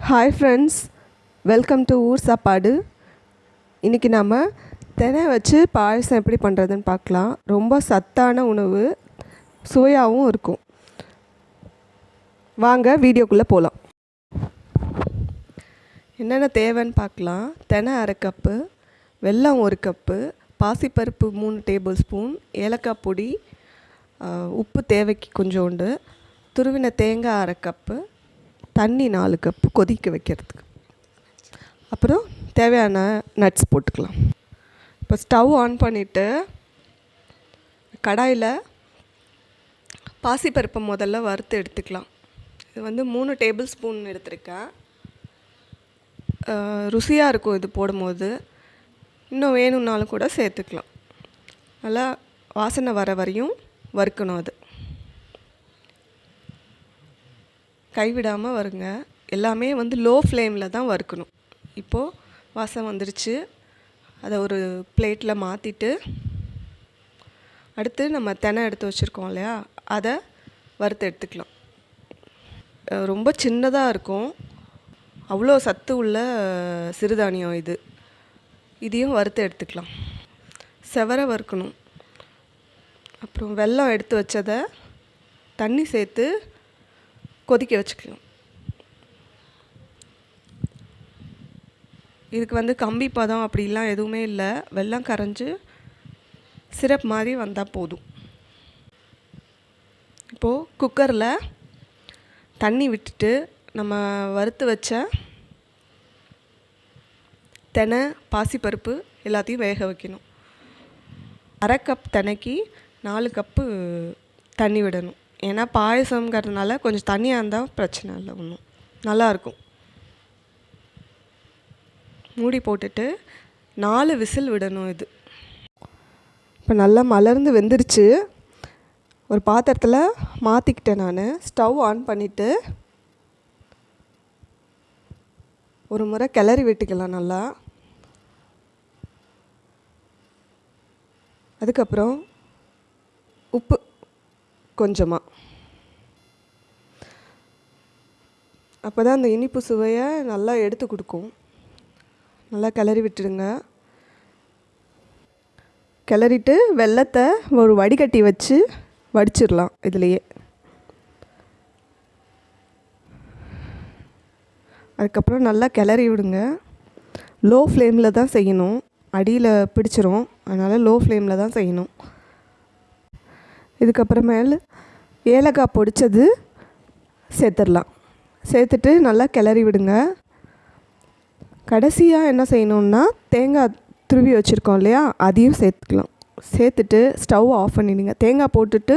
Hi friends, welcome to ஊர் சாப்பாடு. இன்றைக்கி நம்ம தினை வச்சு பாயசம் எப்படி பண்ணுறதுன்னு பார்க்கலாம். ரொம்ப சத்தான உணவு, சுவையாகவும் இருக்கும். வாங்க வீடியோக்குள்ளே போகலாம். என்னென்ன தேவைன்னு பார்க்கலாம். தினை 1/2 கப்பு, வெல்லம் 1 கப்பு, பாசிப்பருப்பு 3 டேபிள் ஸ்பூன், ஏலக்காய் பொடி, உப்பு தேவைக்கு கொஞ்சோண்டு, துருவின தேங்காய் 1/2 கப்பு, தண்ணி 4 கப்பு கொதிக்க வைக்கிறதுக்கு. அப்புறம் தேவையான நட்ஸ் போட்டுக்கலாம். இப்போ ஸ்டவ் ஆன் பண்ணிவிட்டு கடாயில் பாசிப்பருப்பை முதல்ல வறுத்து எடுத்துக்கலாம். இது 3 டேபிள் ஸ்பூன் எடுத்துருக்கேன். ருசியாக இருக்கும் இது போடும்போது. இன்னும் வேணும்னாலும் கூட சேர்த்துக்கலாம். நல்லா வாசனை வர வரையும் வறுக்கணும். அது கைவிடாமல் வருங்க. எல்லாமே லோ ஃப்ளேமில் தான் வறுக்கணும். இப்போது வாசம் வந்துடுச்சு. அதை ஒரு பிளேட்டில் மாற்றிட்டு, அடுத்து நம்ம தினை எடுத்து வச்சுருக்கோம் இல்லையா, அதை வறுத்து எடுத்துக்கலாம். ரொம்ப சின்னதாக இருக்கும். அவ்வளோ சத்து உள்ள சிறுதானியம் இது. இதையும் வறுத்து எடுத்துக்கலாம். செவர வறுக்கணும். அப்புறம் வெல்லம் எடுத்து வச்சதை தண்ணி சேர்த்து கொதிக்க வச்சுக்கலாம். இதுக்கு கம்பி பதம் அப்படிலாம் எதுவுமே இல்லை. வெல்லம் கரைஞ்சி சிரப் மாதிரி வந்தால் போதும். இப்போது குக்கரில் தண்ணி விட்டுட்டு நம்ம வறுத்து வச்ச தினை, பாசிப்பருப்பு எல்லாத்தையும் வேக வைக்கணும். 1/2 கப் தினைக்கு 4 கப்பு தண்ணி விடணும். ஏன்னா பாயசங்கிறதுனால கொஞ்சம் தண்ணியாக இருந்தால் பிரச்சனை இல்லை, ஒன்றும் நல்லாயிருக்கும். மூடி போட்டுட்டு 4 விசில் விடணும். இது இப்போ நல்லா மலர்ந்து வெந்துருச்சு. ஒரு பாத்திரத்தில் மாற்றிக்கிட்டேன். நான் ஸ்டவ் ஆன் பண்ணிவிட்டு ஒரு முறை கிளறி விட்டுக்கலாம் நல்லா. அதுக்கப்புறம் உப்பு கொஞ்சமாக. அப்போ தான் அந்த இனிப்பு சுவையை நல்லா எடுத்து கொடுக்கும். நல்லா கிளறி விட்டுடுங்க. கிளறிட்டு வெல்லத்தை ஒரு வடிகட்டி வச்சு வடிச்சிடலாம். இதுலையே அதுக்கப்புறம் நல்லா கிளறி விடுங்க. லோ ஃப்ளேமில் தான் செய்யணும். அடியில் பிடிச்சிரும். அதனால் லோ ஃப்ளேமில் தான் செய்யணும். இதுக்கப்புறமேல் ஏலக்காய் பொடிச்சது சேர்த்துடலாம். சேர்த்துட்டு நல்லா கிளறி விடுங்க. கடைசியாக என்ன செய்யணுன்னா, தேங்காய் துருவி வச்சுருக்கோம் இல்லையா, அதையும் சேர்த்துக்கலாம். சேர்த்துட்டு ஸ்டவ் ஆஃப் பண்ணிடுங்க. தேங்காய் போட்டுட்டு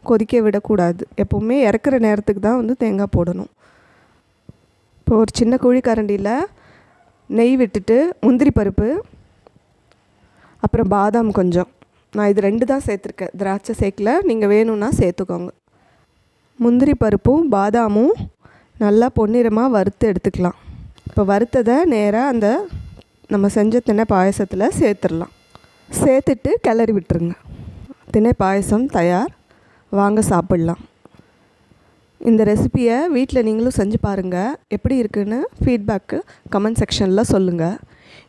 கொதிக்க விடக்கூடாது. எப்போவுமே இறக்குற நேரத்துக்கு தான் தேங்காய் போடணும். இப்போ ஒரு சின்ன குழிக்கரண்டியில் நெய் விட்டுட்டு முந்திரி பருப்பு, அப்புறம் பாதாம் கொஞ்சம், நான் இது 2 தான் சேர்த்துருக்கேன், திராட்சை சேர்க்கல. நீங்கள் வேணும்னா சேர்த்துக்கோங்க. முந்திரி பருப்பும் பாதாமும் நல்லா பொன்னிறமாக வறுத்து எடுத்துக்கலாம். இப்போ வறுத்ததை நேராக அந்த நம்ம செஞ்ச தினை பாயசத்தில் சேர்த்துடலாம். சேர்த்துட்டு கிளறி விட்டுருங்க. தினை பாயசம் தயார். வாங்க சாப்பிட்லாம். இந்த ரெசிப்பியை வீட்டில் நீங்களும் செஞ்சு பாருங்கள். எப்படி இருக்குன்னு ஃபீட்பேக்கு கமெண்ட் செக்ஷனில் சொல்லுங்கள்.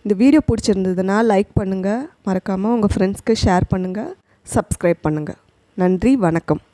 இந்த வீடியோ பிடிச்சிருந்ததுன்னா லைக் பண்ணுங்கள். மறக்காமல் உங்கள் ஃப்ரெண்ட்ஸ்க்கு ஷேர் பண்ணுங்கள். சப்ஸ்கிரைப் பண்ணுங்கள். நன்றி, வணக்கம்.